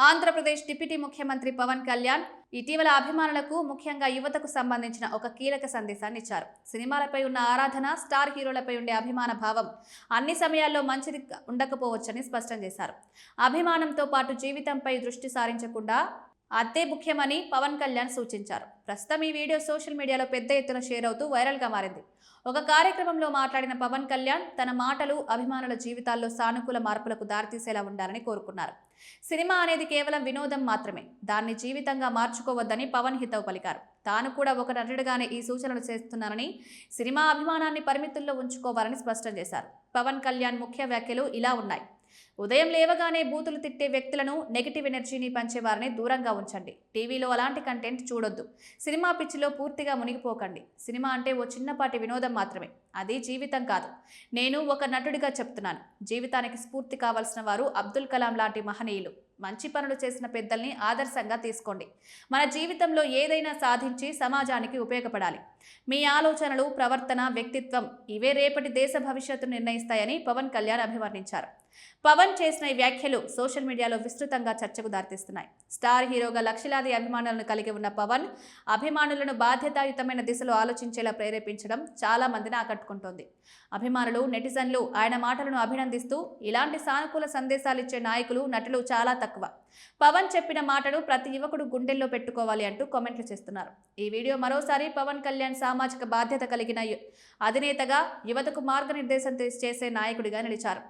Andhra Pradesh deputy ముఖ్యమంత్రి పవన్ కళ్యాణ్ ఇటీవల అభిమానులకు ముఖ్యంగా యువతకు సంబంధించిన ఒక కీలక సందేశాన్ని ఇచ్చారు. సినిమాలపై ఉన్న ఆరాధన, స్టార్ హీరోలపై ఉండే అభిమాన భావం అన్ని సమయాల్లో మంచిది ఉండకపోవచ్చని స్పష్టం చేశారు. అభిమానంతో పాటు జీవితంపై దృష్టి సారించకుండా అదే ముఖ్యమని పవన్ కళ్యాణ్ సూచించారు. ప్రస్తుతం ఈ వీడియో సోషల్ మీడియాలో పెద్ద ఎత్తున షేర్ అవుతూ వైరల్గా మారింది. ఒక కార్యక్రమంలో మాట్లాడిన పవన్ కళ్యాణ్ తన మాటలు అభిమానుల జీవితాల్లో సానుకూల మార్పులకు దారితీసేలా ఉండాలని కోరుకున్నారు. సినిమా అనేది కేవలం వినోదం మాత్రమే, దాన్ని జీవితంగా మార్చుకోవద్దని పవన్ హితవు పలికారు. తాను కూడా ఒక నటుడిగానే ఈ సూచనలు చేస్తున్నానని, సినిమా అభిమానాన్ని పరిమితుల్లో ఉంచుకోవాలని స్పష్టం చేశారు. పవన్ కళ్యాణ్ ముఖ్య వ్యాఖ్యలు ఇలా ఉన్నాయి. ఉదయం లేవగానే బూతులు తిట్టే వ్యక్తులను, నెగిటివ్ ఎనర్జీని పంచేవారిని దూరంగా ఉంచండి. టీవీలో అలాంటి కంటెంట్ చూడొద్దు. సినిమా పిచ్చిలో పూర్తిగా మునిగిపోకండి. సినిమా అంటే ఓ చిన్నపాటి వినోదం మాత్రమే, అది జీవితం కాదు. నేను ఒక నటుడిగా చెప్తున్నాను. జీవితానికి స్ఫూర్తి కావాల్సిన వారు అబ్దుల్ కలాం లాంటి మహనీయులు. మంచి పనులు చేసిన పెద్దల్ని ఆదర్శంగా తీసుకోండి. మన జీవితంలో ఏదైనా సాధించి సమాజానికి ఉపయోగపడాలి. మీ ఆలోచనలు, ప్రవర్తన, వ్యక్తిత్వం ఇవే రేపటి దేశ భవిష్యత్తును నిర్ణయిస్తాయని పవన్ కళ్యాణ్ అభివర్ణించారు. పవన్ చేసిన ఈ వ్యాఖ్యలు సోషల్ మీడియాలో విస్తృతంగా చర్చకు దారితీస్తున్నాయి. స్టార్ హీరోగా లక్షలాది అభిమానులను కలిగి ఉన్న పవన్ అభిమానులను బాధ్యతాయుతమైన దిశలో ఆలోచించేలా ప్రేరేపించడం చాలా మందిని ఆకట్టుకుంటోంది. అభిమానులు, నెటిజన్లు ఆయన మాటలను అభినందిస్తూ ఇలాంటి సానుకూల సందేశాలు ఇచ్చే నాయకులు, నటులు చాలా తక్కువ. పవన్ చెప్పిన మాటను ప్రతి యువకుడు గుండెల్లో పెట్టుకోవాలి అంటూ కామెంట్లు చేస్తున్నారు. ఈ వీడియో మరోసారి పవన్ కళ్యాణ్ సామాజిక బాధ్యత కలిగిన అధినేతగా, యువతకు మార్గనిర్దేశం చేసే నాయకుడిగా నిలిచారు.